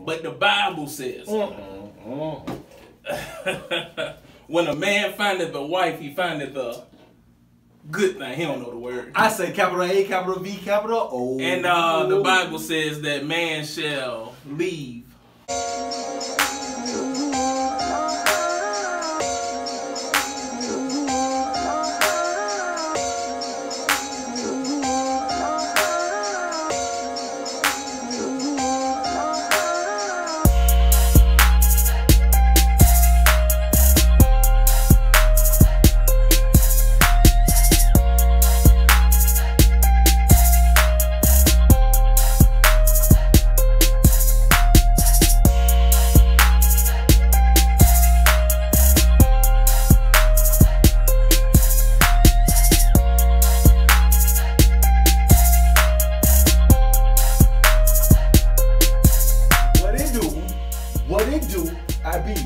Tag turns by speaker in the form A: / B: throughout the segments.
A: But the Bible says, when a man findeth a wife, he findeth a good thing. He don't know the word.
B: I say capital A, capital V, capital O.
A: And the Bible says that man shall leave.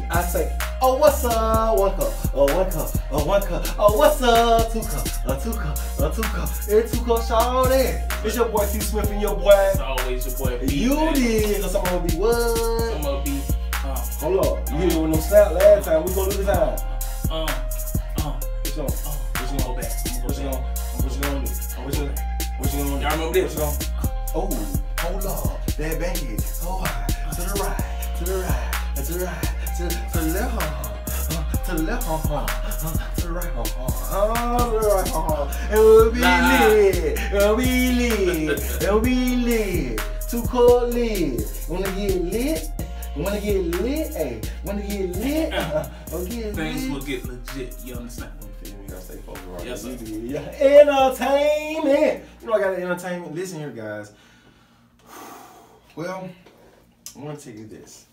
B: I say, oh, what's up? 1 cup, oh, 1 cup, oh, 1 cup, oh, what's up? 2 cup, a 2 cup, a 2 cup, it's 2 cup, shout it. It's your boy T Swift and your boy.
A: It's always your boy P.
B: You did, cause someone will be what?
A: Someone will be,
B: hold up, you hit it with no snap last time, we gonna do this time.
A: What you gonna,
B: what you gonna do? What you gonna do?
A: Y'all remember this?
B: Oh, hold up, that bang, oh, to the right, to the right. To the right, to the left, to the left, to the right, to the right, it'll be lit, it'll be lit, it'll be lit, 2 cup lit. Wanna get lit? Wanna get lit? Hey, wanna get lit?
A: Things will get legit. You understand?
B: You gotta stay focused, right?
A: Yes, sir.
B: Entertainment. You know I got entertainment. Listen here, guys. Well, I want to tell you this.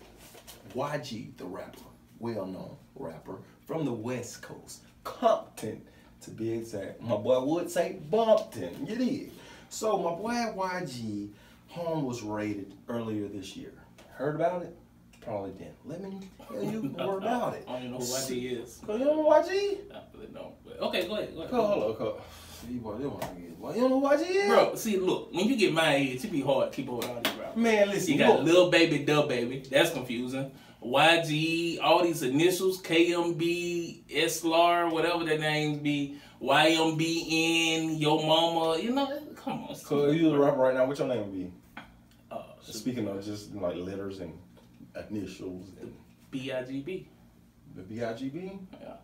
B: YG, the rapper, well-known rapper from the West Coast, Compton, to be exact. My boy would say Bumpton, you did. So my boy YG home was raided earlier this year. Heard about it? Probably didn't. Let me tell you more about it.
A: I don't even know who YG is.
B: You don't know YG?
A: I really don't. Okay, go ahead.
B: Hold on. You don't know who YG is?
A: Bro, see, look, when you get my age, it be hard to keep up with all these rappers.
B: Man, listen.
A: You got Lil Baby, Dub Baby. That's confusing. YG, all these initials, KMB, SLR, whatever their names be, YMBN, Yo Mama, you know, come on.
B: So if you was a rapper right now, what your name would be? Speaking of just like letters and initials. And
A: B-I-G-B.
B: The B-I-G-B?
A: Yeah.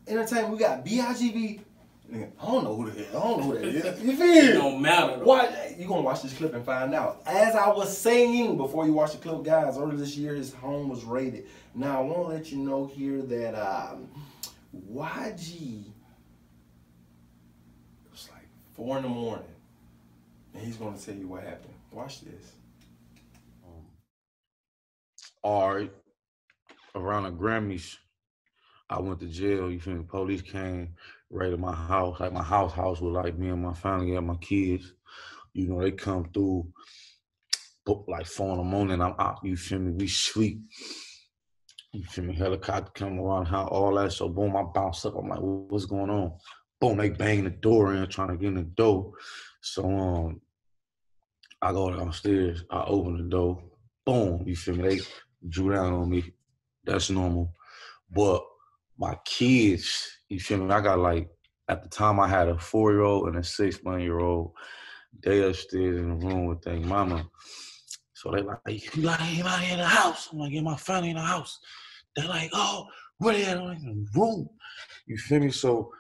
B: Entertainment, we got B-I-G-B. I don't know who the hell. I don't know who that is. You feel?
A: It don't matter though.
B: Why? You gonna watch this clip and find out. As I was saying before you watch the clip, guys, earlier this year his home was raided. Now I want to let you know here that YG, it was like 4 in the morning, and he's gonna tell you what happened. Watch this.
C: All right, around the Grammys, I went to jail. You feel me? Police came, raided my house. Like my house with like me and my family and my kids. You know, they come through, like 4 in the morning. I'm out. You feel me? We sleep. You feel me? Helicopter come around, how all that. So boom, I bounce up. I'm like, what's going on? Boom, they bang the door in, trying to get in the door. So I go downstairs. I open the door. Boom, you feel me? They drew down on me. That's normal. But my kids, you feel me? I got like, at the time I had a 4-year-old and a 6-month-old. They upstairs in the room with their mama. So they like, you like anybody in the house? I'm like, yeah, my family in the house. They're like, oh, where they at? I'm like, in the room. You feel me? So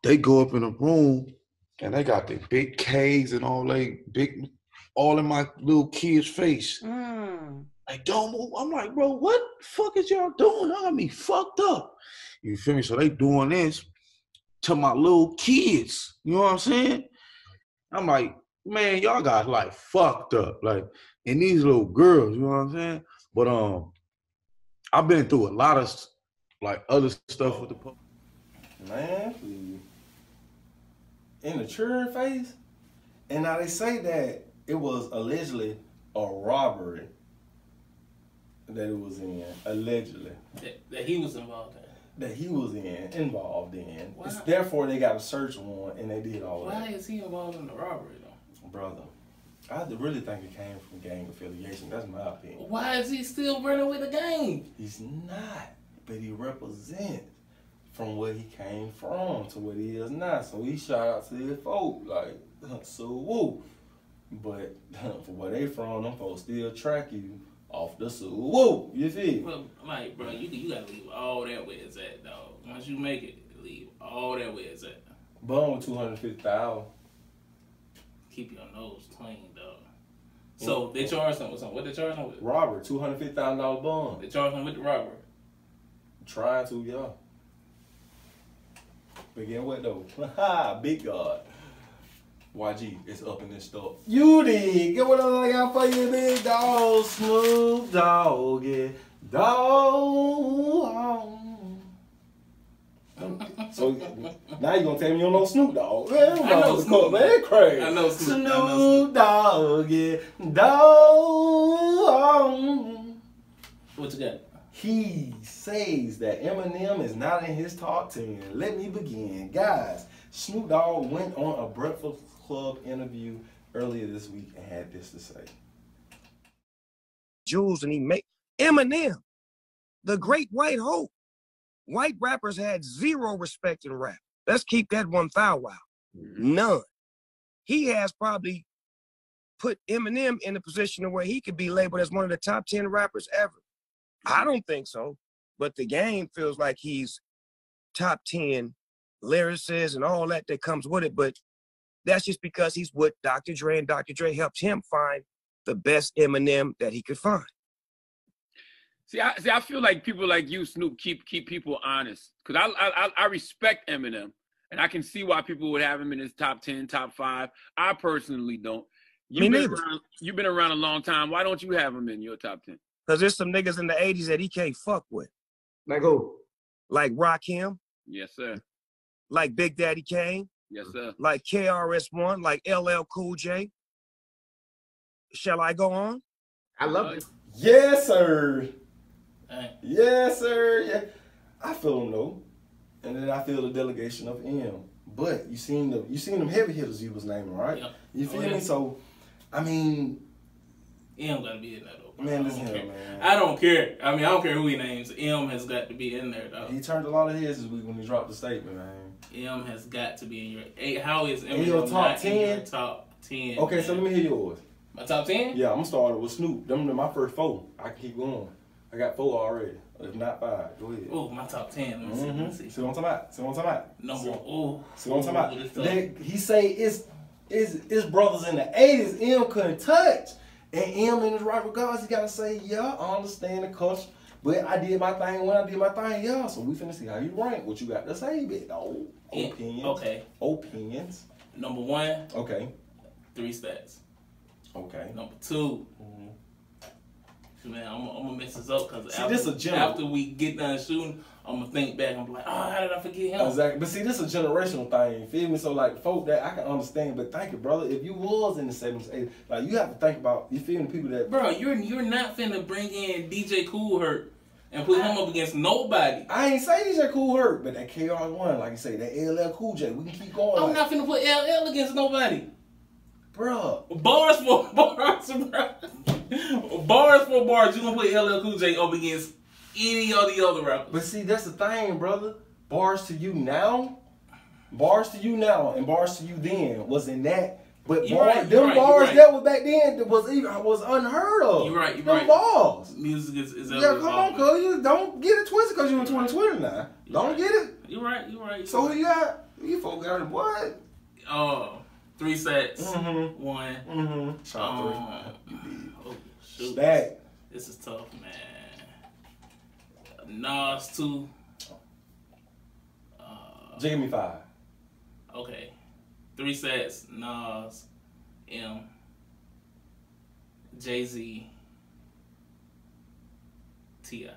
C: they go up in the room and they got the big K's and all in my little kid's face. Like, don't move. I'm like, bro, what the fuck is y'all doing? Y'all got me fucked up. You feel me? So they doing this to my little kids. You know what I'm saying? I'm like, man, y'all got like fucked up. Like, and these little girls, you know what I'm saying? But I've been through a lot of like other stuff with the police.
B: Man, please. In the children phase? And now they say that it was allegedly a robbery that it was in, allegedly.
A: That he was involved in.
B: That he was involved in.
A: Why?
B: Therefore, they got a search warrant and they did all that.
A: Why is he involved in the robbery though?
B: Brother, I really think it came from gang affiliation. That's my opinion.
A: Why is he still running with the gang?
B: He's not, but he represents from where he came from to what he is now. So he shout out to his folk, like, so woo. But for where they from, them folks still track you off the so woo. You feel?
A: Well, like, bro, you gotta leave all that where it's at, dog. Once you make it, leave all that where it's at.
B: Bum with 250,000.
A: Keep your nose clean, dog. So they charged him with something. What they charged him with?
B: Robert, $250,000 bond.
A: They charged him with the robbery.
B: Trying to, yeah. But get what though? Ha, big God. YG, it's up in this stuff. You did. Get what I got for you, big dog. Snoop Dogg, yeah. Dog. So now you gonna tell me you don't know Snoop Dogg? Man,
A: I know Snoop.
B: Man, that's crazy.
A: I know Snoop.
B: Snoop Dogg, yeah. Dog.
A: What you got?
B: He says that Eminem is not in his top 10. Let me begin. Guys, Snoop Dogg went on a Breakfast Club interview earlier this week and had this to say.
D: Jules, and he made Eminem, the great white hope. White rappers had zero respect in rap. Let's keep that 1,000 out. None. He has probably put Eminem in a position where he could be labeled as one of the top 10 rappers ever. I don't think so, but the game feels like he's top 10 lyricists and all that comes with it, but that's just because he's with Dr. Dre, and Dr. Dre helped him find the best Eminem that he could find.
E: See, I feel like people like you, Snoop, keep people honest. Because I respect Eminem, and I can see why people would have him in his top 10, top 5. I personally don't. You've been around a long time. Why don't you have him in your top 10?
D: Because there's some niggas in the 80s that he can't fuck with.
F: Like who?
D: Like Rakim.
E: Yes, sir.
D: Like Big Daddy Kane.
E: Yes, sir.
D: Like KRS-One. Like LL Cool J. Shall I go on?
F: I love it.
B: Yes, sir.
A: Hey.
B: Yes, sir. Yeah. I feel him though. And then I feel the delegation of M. But you seen them heavy hitters you was naming, right?
A: Yeah.
B: You feel me? So, I mean,
A: M gotta be in there though.
B: Man, listen here, man.
A: I don't care. I mean, I don't care who he names. M has got to be in there, though.
B: He turned a lot of heads this week when he dropped the statement, man.
A: M has got to be in your. How is M
B: in your top 10?
A: In your top 10.
B: Okay,
A: man.
B: so let me hear yours.
A: My top 10?
B: Yeah, I'm gonna start with Snoop. Them are my first 4. I can keep going. I got 4 already. If not 5, go ahead.
A: Oh, my top 10. Let me see.
B: See what I'm talking about?
A: Number. Oh.
B: See what I'm talking about? He say it's brothers in the 80s M couldn't touch. And M in his right regards, he gotta say, yeah, I understand the culture, but I did my thing when I did my thing, yeah. So we finna see how you rank. What you got to say, bit though? Opinions.
A: Okay.
B: Opinions.
A: Number 1.
B: Okay.
A: 3 stats.
B: Okay.
A: Number 2. Man, I'm gonna mess this up because after we get done shooting, I'm gonna think back. I'm like, oh, how did I forget him?
B: Exactly. But see, this is a generational thing. You feel me? So like, folk that I can understand, but thank you, brother. If you was in the 70s, 80s, like you have to think about. You feel me? People that.
A: Bro, you're not finna bring in DJ Kool Herc and put him up against nobody.
B: I ain't say DJ Kool Herc, but that KR1, like you say, that LL Cool J. We can keep going.
A: I'm not finna put LL against nobody.
B: Bro.
A: Bars for bars, bro. Bars for bars, you gonna put LL Cool J up against any of the other rappers.
B: But see, that's the thing, brother. Bars to you now, and bars to you then was in that. But bars that was back then was unheard of.
A: You're right.
B: Them bars.
A: Music is
B: yeah, come on, cuz you don't get it twisted because you're in 2020 now. Don't get it.
A: You're right.
B: So who you got? You folks got what?
A: 3 sets. 1.
B: Shot 3.
A: Oh, shoot.
B: Stack.
A: This is tough, man. Nas 2.
B: Give me 5.
A: Okay. 3 sets. Nas, M, Jay-Z, T.I.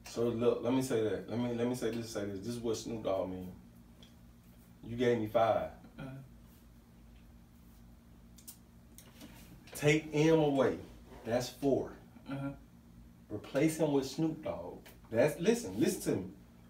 B: So look, let me say that. Let me say this. This is what Snoop Dogg mean. You gave me 5. Take M away. That's 4. Replace him with Snoop Dogg. That's listen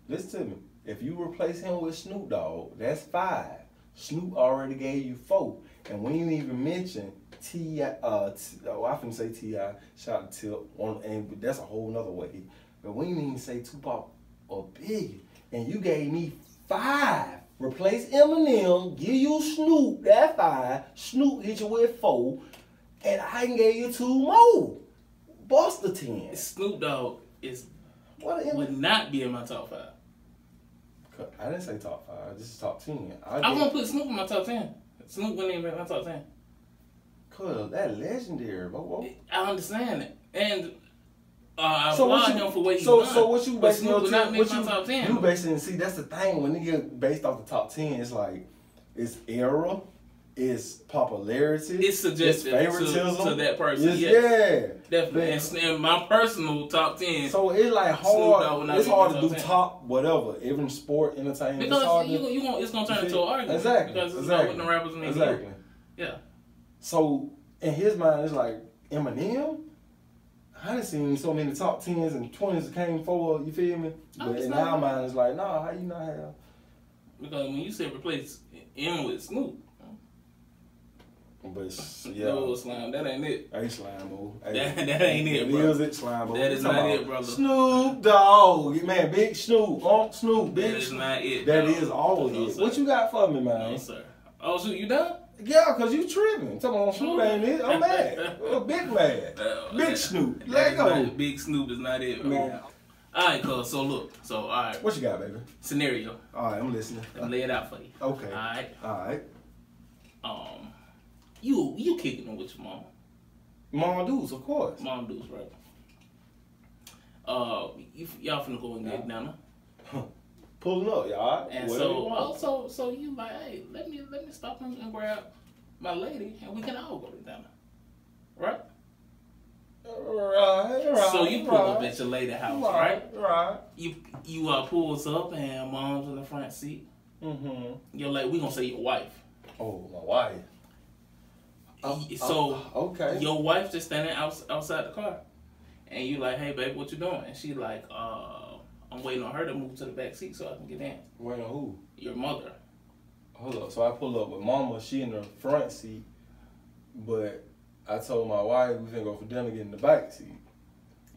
B: to me. If you replace him with Snoop Dogg, that's 5. Snoop already gave you 4. And we ain't even mention T.I. I finna say T.I. Shout out to Tip. And that's a whole nother way. But we ain't even say Tupac or Biggie. And you gave me 5. Replace Eminem, give you Snoop, that 5. Snoop hit you with 4. And I can give you 2 more. Bust the 10.
A: Snoop Dogg would not be in my top 5.
B: I didn't say top 5. This is top 10.
A: I won't put Snoop in my top 10. Snoop wouldn't even be in my top 10.
B: Cause that legendary, bro.
A: I understand it, and I
B: so
A: applaud him for what he's done.
B: So what you basing your
A: not make my top 10?
B: You basing, see, that's the thing. When nigga based off the top 10, it's like it's era, it's popularity,
A: it's suggested
B: favoritism
A: to that person.
B: Yes,
A: yeah, definitely. And my personal top 10.
B: So it's like hard. It's hard to do 10. Top whatever, even sport, entertainment.
A: Because
B: it's
A: gonna turn into an argument.
B: Exactly.
A: Because it's not what the rappers need.
B: Exactly.
A: Yeah.
B: So in his mind, it's like Eminem. I done seen so many top 10s and 20s that came forward. You feel me? But in our mind, it's like, nah, how you not have?
A: Because when you said replace M with Snoop.
B: But yeah,
A: no, Slime, that ain't it.
B: Hey, Slime, bro.
A: Hey, that ain't it, bro.
B: Is it, Slime, bro?
A: That is not it, brother.
B: Snoop Dogg, man, Big Snoop, Snoop, Big.
A: That is not it.
B: That is all it is. What you got for me, man?
A: No, sir. Oh, so you done?
B: Yeah, cause you tripping. Talking about Snoop ain't it? I'm mad. Big mad. Big Snoop. Let go.
A: Big Snoop is not it, man. All right, cuz. So look. So all right.
B: What you got, baby?
A: Scenario.
B: All right, I'm listening.
A: Let me lay it out for you.
B: Okay.
A: All right. You kicking it with your mama.
B: Mom Deuce, of course.
A: Mom Deuce, right? Y'all finna go and get dinner.
B: Pulling up, y'all.
A: And so you like, hey, let me stop and grab my lady, and we can all go to dinner, right?
B: Right.
A: So you pull up at your lady house, right?
B: Right.
A: You pulls up and mom's in the front seat.
B: Mm-hmm.
A: You're like, we gonna say your wife.
B: Oh, my wife. Okay.
A: Your wife just standing outside the car, and you like, hey babe, what you doing? And she like, I'm waiting on her to move to the back seat so I can get in.
B: Waiting on who?
A: Your mother.
B: Hold up. So I pull up with mama. She in the front seat, but I told my wife we finna go for dinner, get in the back seat.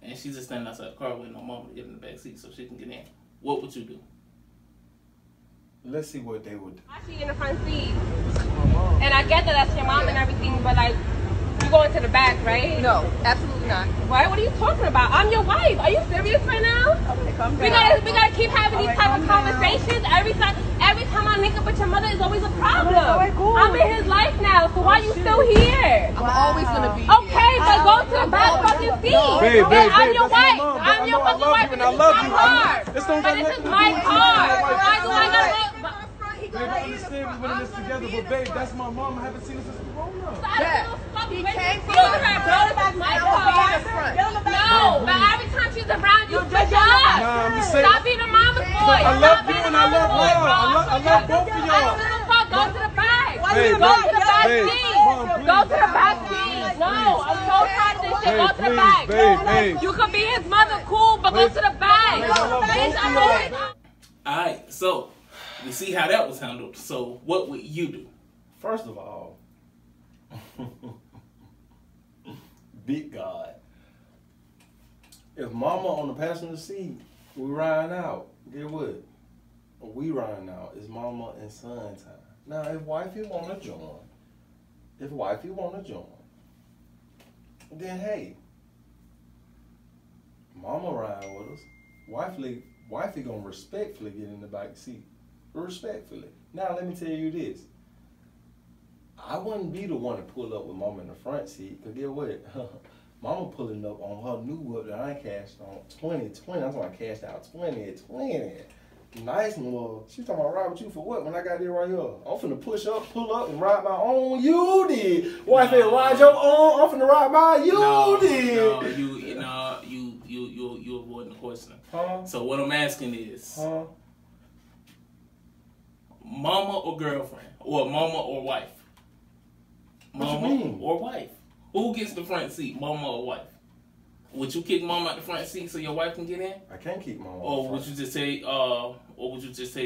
A: And she's just standing outside the car waiting on mama to get in the back seat so she can get in. What would you do?
B: Let's see what they would do.
G: I see you in the front seat. And I get that that's your mom and everything, but like, you going to the back, right?
H: No, absolutely not.
G: Why? What are you talking about? I'm your wife. Are you serious right now?
H: Okay, calm down.
G: We gotta keep having these type of conversations. Every time I link up with your mother, is always a problem.
H: Cool.
G: I'm in his life now, so why are you still here?
H: I'm always gonna be
G: okay,
H: here.
G: but go to the back fucking seat. I'm your wife. I'm your fucking wife, and this is my car. But this is my car. Why do I gotta?
I: Babe, I understand we went in this together, but babe, that's my mom. I haven't seen her since Corona.
G: He came from my car. No, but every time she's around, you switch up.
I: Nah, I'm just saying.
G: Stop being a mama's boy.
I: I love you and I love her. I love both of y'all.
G: Go to the back.
I: Babe,
G: Go to the back
I: babe,
G: seat.
I: Mom,
G: Go to the back seat. No, I'm so tired of this shit. Go to the back.
I: Babe.
G: You could be his mother, cool, but go to the back.
A: Alright, so you see how that was handled. So what would you do?
B: First of all, big God. If mama on the passenger seat, we riding out. Get what? We riding out. It's mama and son time. Now, if wifey wanna join, then hey, mama riding with us. Wifey gonna respectfully get in the back seat. Respectfully. Now, let me tell you this. I wouldn't be the one to pull up with mama in the front seat, because get what? Mama pulling up on her new whip that I cashed on 2020. That's why I cashed out 2020. Nice one. She talking about ride with you for what when I got there right here? I'm finna pull up and ride my own. You did. Wife ain't ride your own. I'm finna ride my you did.
A: No, you avoiding the question.
B: Huh?
A: So what I'm asking is, mama or girlfriend? Or mama or wife? Mama or wife? Who gets the front seat, mama or wife? Would you kick mama out the front seat so your wife can get in?
B: I can't keep mama.
A: Or would you just say,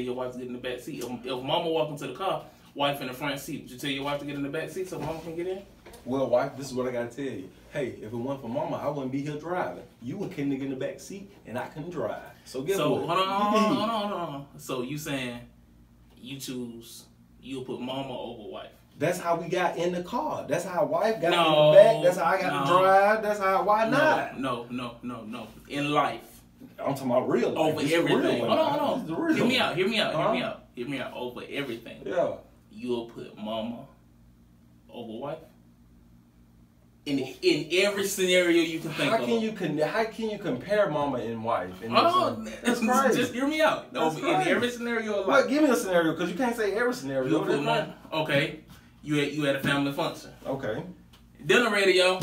A: your wife's getting the back seat? If mama walk into the car, wife in the front seat. Would you tell your wife to get in the back seat so mama can get in?
B: Well, wife, this is what I gotta tell you. Hey, if it weren't for mama, I wouldn't be here driving. You couldn't get in the back seat, and I couldn't drive. So guess what?
A: Hold on. So you saying you'll put mama over wife?
B: That's how we got in the car. That's how wife got in the back. That's how I got to drive. That's how. Why not?
A: No. In life.
B: I'm talking about real life.
A: Over everything. Hold on. Hear me out.
B: Uh-huh.
A: Hear me out. Over everything.
B: Yeah.
A: You'll put mama over wife. In every scenario you can think of.
B: How can you compare mama and wife?
A: That's crazy. Just hear me out. In every scenario of life.
B: Well, give me a scenario, because you can't say every scenario.
A: You'll put mama. Okay. You had a family function.
B: Okay.
A: Dinner ready, y'all.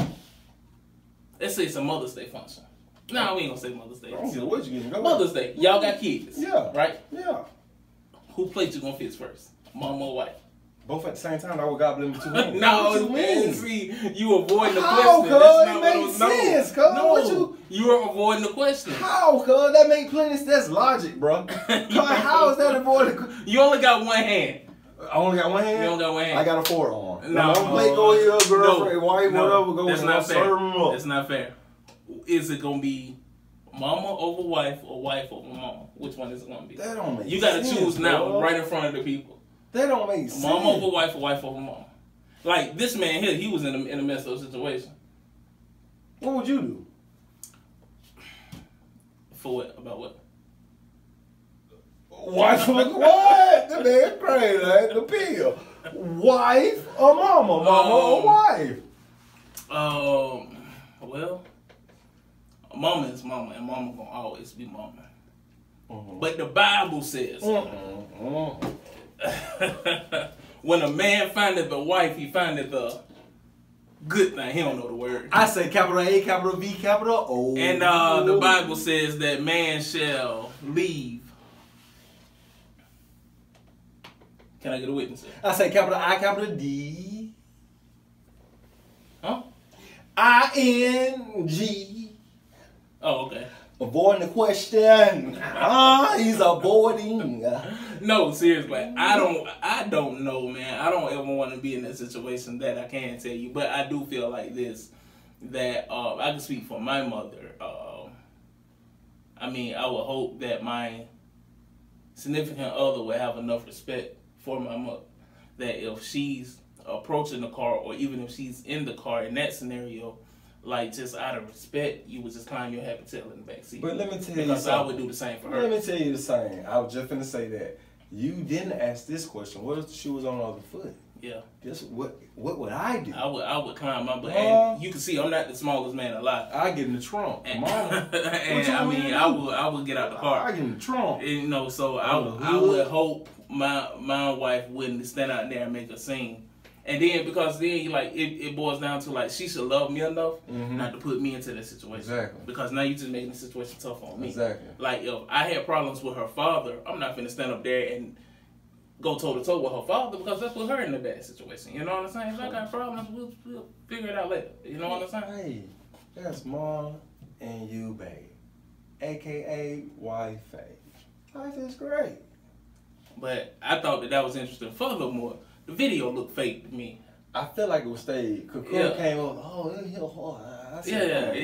A: Let's say it's a Mother's Day function. No, we ain't gonna say Mother's Day.
B: I don't care what you getting.
A: Mother's Day. Y'all got kids.
B: Yeah.
A: Right?
B: Yeah.
A: Who plate you gonna fix first? Mama or wife?
B: Both at the same time. I would gobble them two hands.
A: No, man. See, you avoiding the
B: How,
A: question.
B: cuz? It makes sense, cuz.
A: No, you are avoiding the question.
B: How, cuz? That make plenty. That's logic, bro. How is that avoiding?
A: You only got one hand.
B: I only got one hand?
A: You only got one hand.
B: I got a forearm.
A: No.
B: Plate go here, girlfriend, wife, whatever. Go
A: that's
B: in,
A: not
B: serve
A: fair.
B: them up.
A: That's not fair. Is it gonna be mama over wife or wife over mama? Which one is it gonna be?
B: That don't make sense.
A: You gotta choose now,
B: bro.
A: right in front of the people.
B: That don't make sense.
A: Mama over wife or wife over mama. Like this man here, he was in a messed up situation.
B: What would you do?
A: For what? About what?
B: Wife or what? The man crazy, ain't the pill. Wife or mama? Mama or wife?
A: Well, mama is mama, and mama gonna always be mama. But the Bible says, when a man findeth a wife, he findeth a good thing. He don't know the word.
B: I say capital A, capital V, capital O.
A: And the Bible says that man shall leave. Can I get a witness here?
B: I say capital I, capital D.
A: Huh?
B: I-N-G.
A: Oh, okay.
B: Avoiding the question. He's avoiding.
A: No, seriously. I don't know, man. I don't ever want to be in that situation that I can't tell you. But I do feel like this, that I can speak for my mother. I mean, I would hope that my significant other would have enough respect for my mother, that if she's approaching the car, or even if she's in the car in that scenario, like just out of respect, you would just climb your happy tail in the back seat.
B: But let me tell you
A: because
B: something.
A: I would do the same for her.
B: Let me tell you the same. I was just finna say that. You didn't ask this question. What if the shoe was on the other foot?
A: Yeah.
B: Guess what would I do?
A: I would climb my butt. And you can see I'm not the smallest man alive.
B: I get in the trunk.
A: And,
B: Mama.
A: and I mean, I would get out the car.
B: I get in the trunk.
A: And, you know, so I would hope my wife wouldn't stand out there and make a scene. And then, because then, like, it boils down to, like, she should love me enough not to put me into that situation.
B: Exactly.
A: Because now you're just making the situation tough on me.
B: Exactly.
A: Like, if I had problems with her father, I'm not finna stand up there and go toe-to-toe with her father, because that's put her in a bad situation. You know what I'm saying? If I got problems, we'll figure it out later. You know what I'm saying?
B: Hey, that's Mom and you, babe. A.K.A. wife. Life is great.
A: But I thought that was interesting. Furthermore, the video looked fake to me.
B: I feel like it was staged. Kakura came up, I said,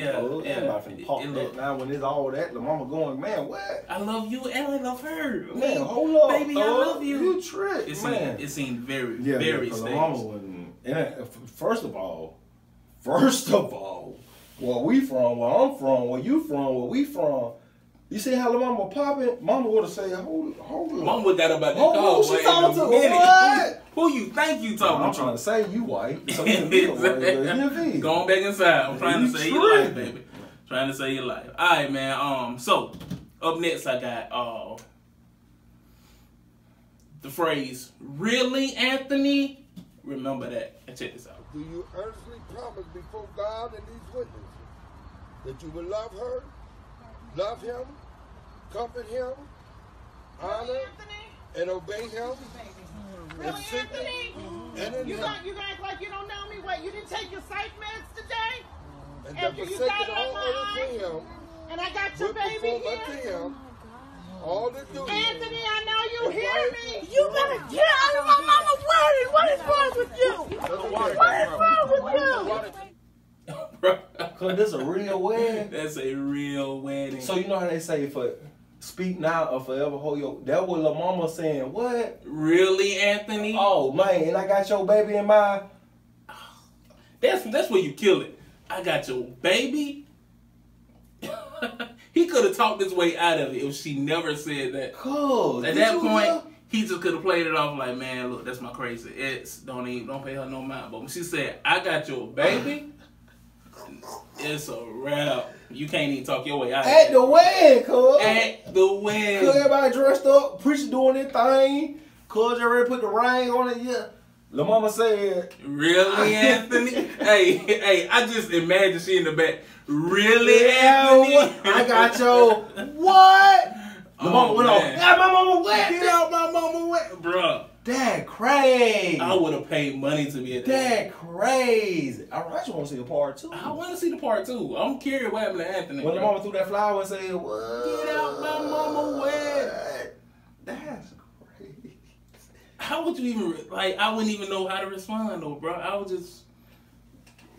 B: now when it's all that, the mama going, man, what?
A: I love you and I love her.
B: Man, hold up,
A: baby, I love you.
B: You trick, man.
A: It seemed very staged.
B: The mama wasn't. And first of all, where we from, where I'm from, where you from, where we from. You see how the mama popping? Mama would have said, hold on.
A: Mama would got about that call.
B: Who she talking to? What?
A: Who you think you talking to?
B: I'm trying to say you white. So you be white.
A: Going back inside. I'm trying to say your life, baby. Trying to say your life. All right, man. So up next, I got the phrase "Really, Anthony?" Remember that and check this out.
J: Do you earnestly promise before God and these witnesses that you will love her, love him, comfort him, honor, and obey him?
K: Really, Anthony? You gonna act like you don't know me? What, you didn't take your psych meds today?
J: And
K: after you got on my eye, and I got your baby here?
J: All the duty.
K: Anthony, I know you hear me.
G: You better get out of my mama way.
K: Marty, what is wrong with you? What is wrong with you?
B: Cause this a real wedding.
A: That's a real wedding.
B: So you know how they say for speak now or forever hold your. That was La Mama saying what?
A: Really, Anthony?
B: Oh man, and I got your baby in mind.
A: That's where you kill it. I got your baby. He could have talked his way out of it if she never said that.
B: Cool.
A: At that point, he just could have played it off like, man, look, that's my crazy ex. Don't pay her no mind. But when she said, I got your baby, it's a wrap. You can't even talk your way out of it.
B: At the wedding, cuz.
A: At the wedding.
B: Cuz everybody dressed up, preacher doing their thing. Cuz already put the ring on it, yeah. La Mama said,
A: really, Anthony? hey, I just imagine she in the back. Really, Anthony?
B: I got your what? La Mama went
A: man.
B: off. Got my mama wet.
A: Get out my mama wet. Bruh.
B: That crazy.
A: I would have paid money to be at
B: that. Crazy. I just want to see the part 2.
A: I want to see the part 2. I'm curious what happened to Anthony.
B: When La Mama threw that flower and said, what?
A: Get out my mama wet.
B: That's crazy.
A: How would you even, like, I wouldn't even know how to respond, though, bro. I would just.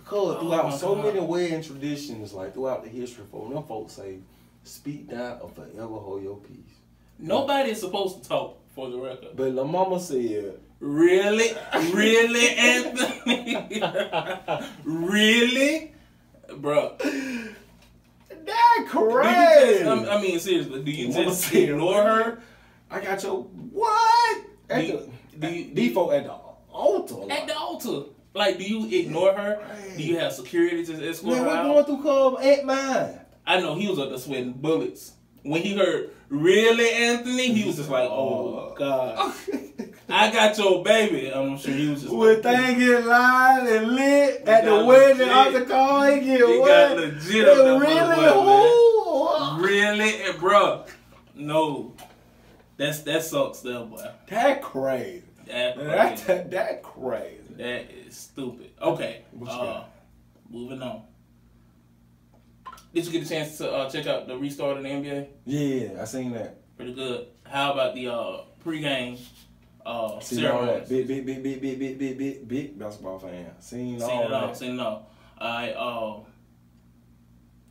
B: Cause throughout so many wedding traditions, like throughout the history, for them folks say, speak not or forever hold your peace.
A: Nobody is supposed to talk, for the record.
B: But La Mama said,
A: really? Really, Anthony? Really? Bro.
B: That crazy.
A: I mean, seriously, do you just ignore her?
B: I got your what? Default at the altar.
A: Like. At the altar. Like, do you ignore her? Do you have security to escort her out?
B: Man, we're going through at mine.
A: I know he was up there sweating bullets. When he heard, really, Anthony? He was just like, oh, God. I got your baby. I'm sure he was just
B: when things get loud and lit at the wedding altar call, he get what?
A: Got legit up there.
B: Really?
A: Really? And, bro, no. That sucks there, boy.
B: That crazy.
A: That crazy.
B: That crazy.
A: That is stupid. Okay. Moving on. Did you get a chance to check out the restart of the NBA?
B: Yeah, I seen that.
A: Pretty good. How about the pregame
B: ceremony? Big basketball fan. Seen it all.
A: Alright,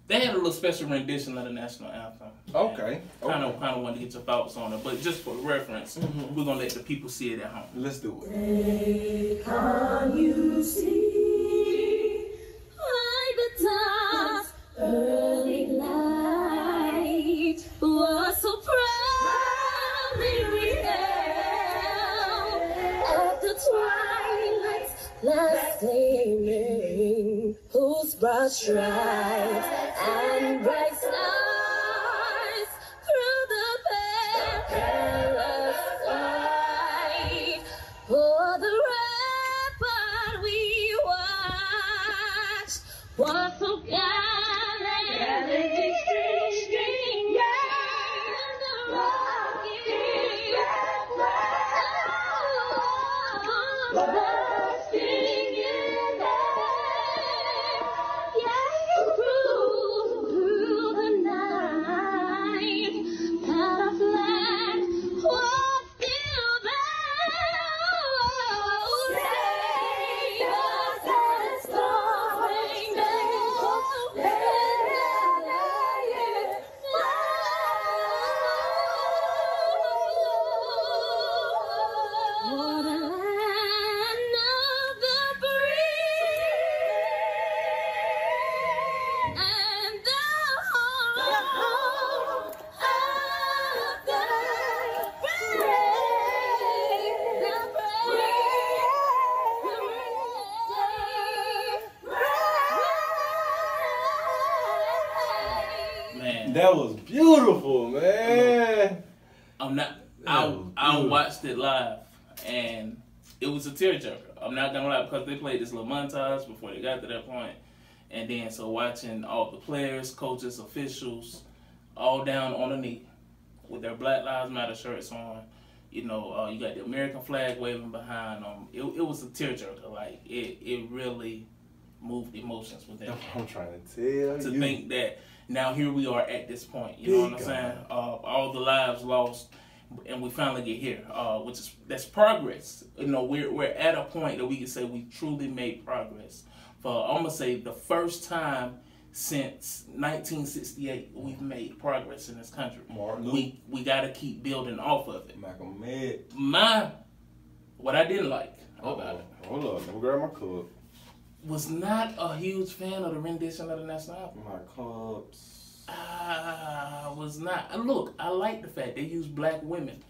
A: they had a little special rendition of the national anthem.
B: Okay.
A: Kind of wanted to get your thoughts on it, but just for reference, we're gonna let the people see it at home.
B: Let's do it.
G: Can you see like the dawn's early light was so proudly beheld at the twilight's last gleaming, whose broad stripes and bright stars through the perilous fight for the rampart we watched was so gallantly streaming in the rocky bursting in there, yeah, through the night, that our flag was still there. Save us and what a land of the free and the home of the
A: Man,
B: that was beautiful, man.
A: I watched it live, and it was a tearjerker. I'm not gonna lie, because they played this little montage before they got to that point, and then so watching all the players, coaches, officials, all down on the knee with their Black Lives Matter shirts on. You know, you got the American flag waving behind them. It was a tearjerker. Like it really moved emotions within me.
B: I'm trying to tell
A: to
B: you.
A: think that now here we are at this point. You know what I'm saying? All the lives lost, and we finally get here, that's progress. You know, we're at a point that we can say we truly made progress. For I'm gonna say the first time since 1968 we've made progress in this country. We got to keep building off of it.
B: Malcolm
A: what I didn't like about it.
B: Hold on, let me grab my cup.
A: Was not a huge fan of the rendition of the national anthem.
B: My cups.
A: I was not. Look, I like the fact they used black women.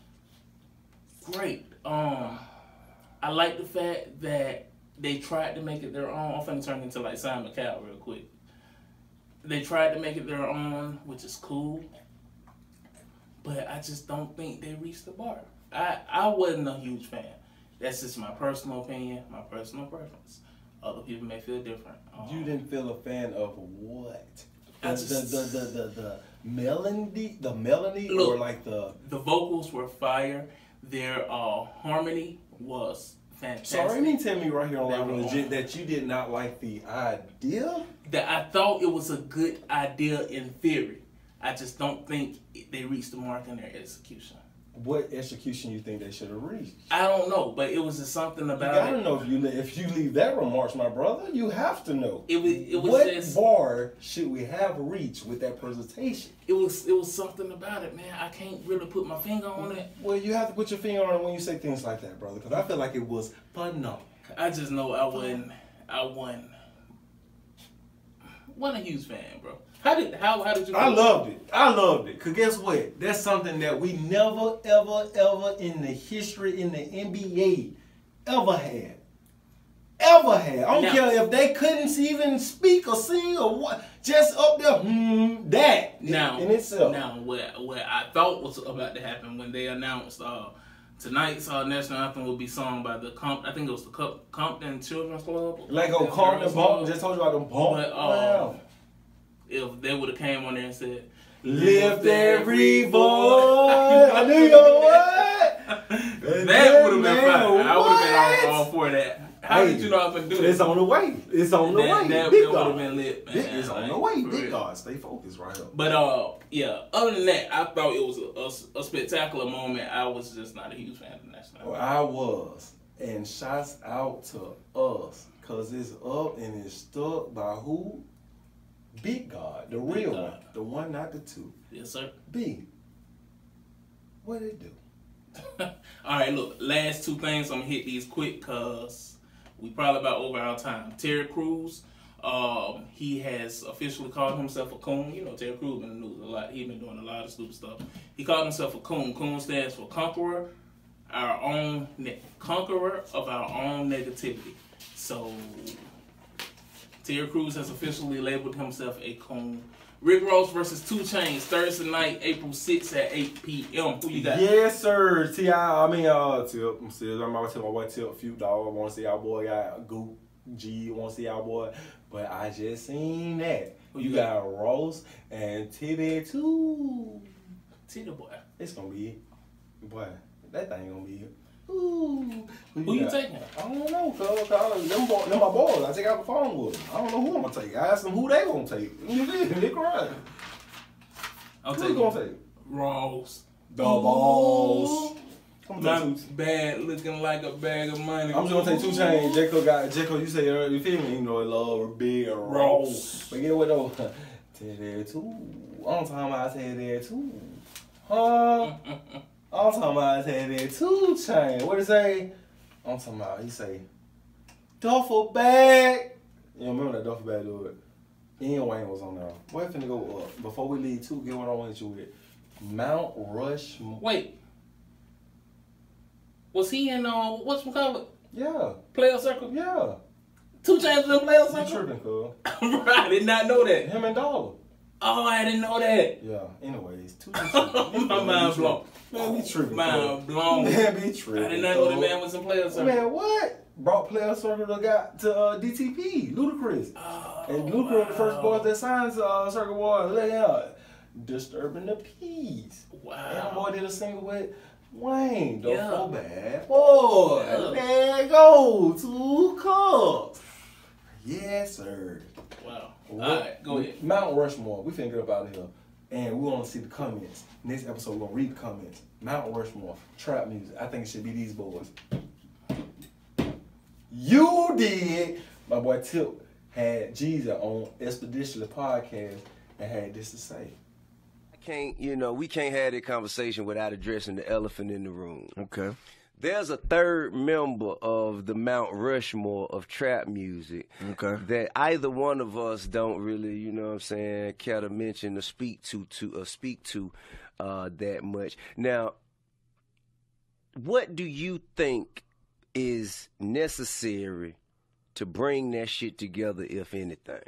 A: Great. I like the fact that they tried to make it their own. I'm finna turn into like Simon Cowell real quick. They tried to make it their own, which is cool. But I just don't think they reached the bar. I wasn't a huge fan. That's just my personal opinion, my personal preference. Other people may feel different.
B: You didn't feel a fan of what? The melody,
A: look,
B: or like the
A: vocals were fire. Their harmony was fantastic.
B: So you mean tell me right here on Live Legit that you did not like the idea?
A: That I thought it was a good idea in theory. I just don't think they reached the mark in their execution.
B: What execution you think they should have reached?
A: I don't know, but it was just something about it.
B: You gotta know if you leave that remarks, my brother. You have to know.
A: It was
B: what
A: just,
B: bar should we have reached with that presentation?
A: It was something about it, man. I can't really put my finger on it.
B: Well, you have to put your finger on it when you say things like that, brother, because I feel like it was phenomenal.
A: I just know I wasn't a huge fan, bro. How did you feel?
B: I loved it. Cause guess what? That's something that we never, ever in the history in the NBA ever had. I don't care if they couldn't even speak or sing or what. Just up there, that in itself.
A: Now, what I thought was about to happen when they announced tonight's national anthem will be sung by I think it was the Compton Children's Club.
B: Like Compton Bump. Just told you about them bump.
A: But, if they would have came on there and said,
B: lift every voice. I knew you know what?
A: That would have been fine. I would have been all for that. How did you know I was going to do that?
B: It's on the way. It's on the way.
A: That would have been lit, man.
B: It's on the way. Big God, stay focused right up.
A: But, yeah, other than that, I thought it was a spectacular moment. I was just not a huge fan of the national anthem.
B: I was. And shouts out to us. Because it's up and it's stuck by who? Big God, the real one. The one, not the two.
A: Yes, sir.
B: B. What did it do?
A: All right, look, last two things. I'm going to hit these quick because we probably about over our time. Terry Crews, he has officially called himself a coon. You know, Terry Crews been in the news a lot. He's been doing a lot of stupid stuff. He called himself a coon. Coon stands for conqueror of our own negativity. So Terry Crews has officially labeled himself a coon. Rick Ross versus 2 Chainz, Thursday night, April 6th at 8 p.m. Who you got?
B: Yes, sir. Tip. I'm about to tell my boy Tip, few dog. I want to see our boy got Goop G. Want to see our boy, but I just seen that.
A: Who
B: you got Ross and Tibby too.
A: Titty boy.
B: It's gonna be it, boy. That thing gonna be it. Ooh.
A: Who you taking?
B: I don't know, cuz them my boys. I take out the phone with them. I don't know who I'm gonna take. I asked them who they gonna take. You did. They crying.
A: Who you
B: gonna take?
A: Ross.
B: The balls.
A: Not bad, looking like a bag of money.
B: I'm just gonna take 2 Chainz. Jekyll, you say earlier, you feel me? You know, love big and Ross. But get what though? Teddy too. I'm talking about Teddy too. Huh? I'm talking about Teddy 2 Chainz. What it say? I'm talking about, he say, duffel bag. You remember that duffel bag, dude? Ian Wayne was on there. We're finna go up. Before we leave, too, get what I want you with. Mount Rushmore.
A: Wait. Was he in, whatchamacallit?
B: Yeah.
A: Player Circle?
B: Yeah.
A: 2 Chainz in Player Circle?
B: You tripping, cuz.
A: I did not know that.
B: Him and Dollar.
A: Oh, I didn't know that.
B: Yeah. Anyways, 2
A: My mind blown.
B: Man, be tripping.
A: Mind blown.
B: Man, be tripping.
A: I did not know the man was in Player Circle.
B: Man, what? Brought Player Circle to DTP, Ludacris.
A: Oh,
B: and Ludacris, the first boy that signs Circle was Disturbing the Peace.
A: Wow.
B: And that boy did a single with Wayne. Don't
A: Yeah.
B: feel bad. Boy, there go 2 cups. Yes, sir.
A: Wow. All right, go ahead.
B: Mount Rushmore. We finna get up out of here. And we want to see the comments. Next episode, we're going to read the comments. Mount Rushmore, trap music. I think it should be these boys. You did. My boy Tip had Jeezy on Expeditionally Podcast and had this to say.
L: We can't have that conversation without addressing the elephant in the room.
D: Okay.
L: There's a third member of the Mount Rushmore of trap music that either one of us don't really, care to mention or speak to that much. Now, what do you think is necessary to bring that shit together, if anything?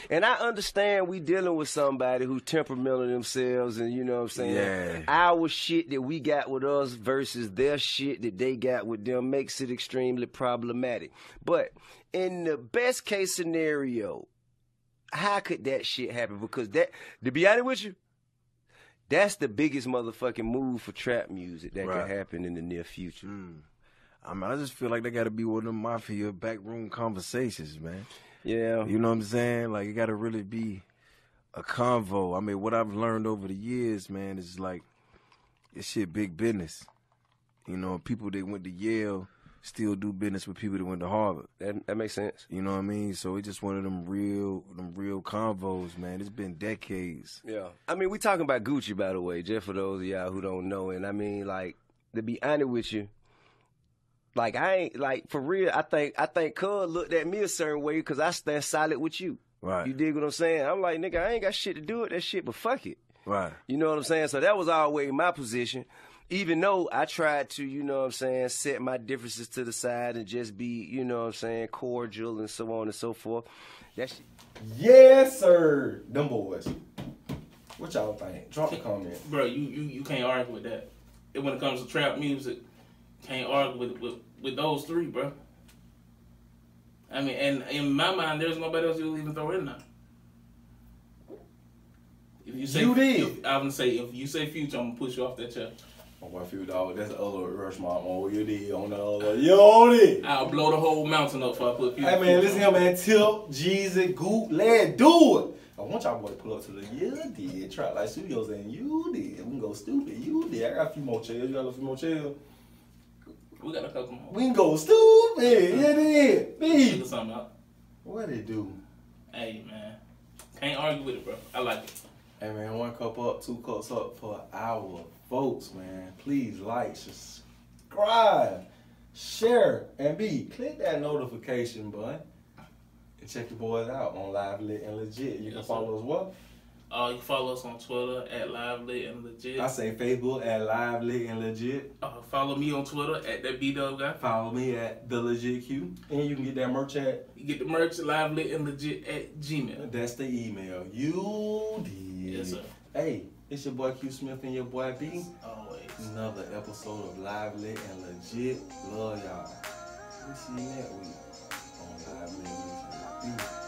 L: And I understand we dealing with somebody who's temperamental themselves and, our shit that we got with us versus their shit that they got with them makes it extremely problematic. But in the best case scenario, how could that shit happen? Because to be honest with you, that's the biggest motherfucking move for trap music that could happen in the near future.
D: I just feel like they got to be one of them mafia backroom conversations, man.
L: Yeah.
D: You know what I'm saying? Like, it got to really be a convo. I mean, what I've learned over the years, man, is like, this shit big business. People that went to Yale still do business with people that went to Harvard.
L: That makes sense.
D: You know what I mean? So it's just one of them real convos, man. It's been decades.
L: Yeah. I mean, we talking about Gucci, by the way, just for those of y'all who don't know. And I mean, like, to be honest with you, like, I ain't, like, for real, I think Cuz looked at me a certain way because I stand solid with you.
D: Right.
L: You dig what I'm saying? I'm like, nigga, I ain't got shit to do with that shit, but fuck it.
D: Right.
L: You know what I'm saying? So that was always my position, even though I tried to, set my differences to the side and just be, cordial and so on and so forth. That shit.
B: Yes, sir. Them boys. What y'all think? Drop a comment.
A: Bro, you can't argue with that. And when it comes to trap music, can't argue with those three, bro. I mean, and in my mind, there's nobody else you'll even throw in there. If you say, I'm gonna say, if you say Future, I'm gonna push you off that chair.
B: My boy Future, dog, that's the other Rushmore. Oh, you did on the other. You on it.
A: I'll blow the whole mountain up before I put Future.
B: Hey, man, listen here, man. Tip, Jeezy, Goop, let's do it. I want y'all boy to pull up to the did. Trap Like Studios, and you did. We can go stupid. You did. I got a few more chairs. You got a few more chairs?
A: We got a couple more.
B: We can go stupid. You did.
A: Figure something out.
B: What it do?
A: Hey, man. Can't argue with it, bro. I like it.
B: Hey, man, 1 cup up, 2 cups up for our folks, man. Please like, subscribe, share, and click that notification button. And check your boys out on Live Lit and Legit. You can follow us what?
A: You can follow us on Twitter at Live Lit and Legit.
B: I say Facebook at Live Lit and Legit.
A: Follow me on Twitter at that B-Dub guy.
B: Follow me at The Legit Q. And you can get that merch at?
A: You get the merch at Live Lit and Legit at Gmail.
B: That's the email. You did.
A: Yes, sir.
B: Hey, it's your boy Q Smith and your boy B.
A: Always.
B: Another episode of Live Lit and Legit. Love y'all. We'll see you next week on Live Lit and Legit. Peace.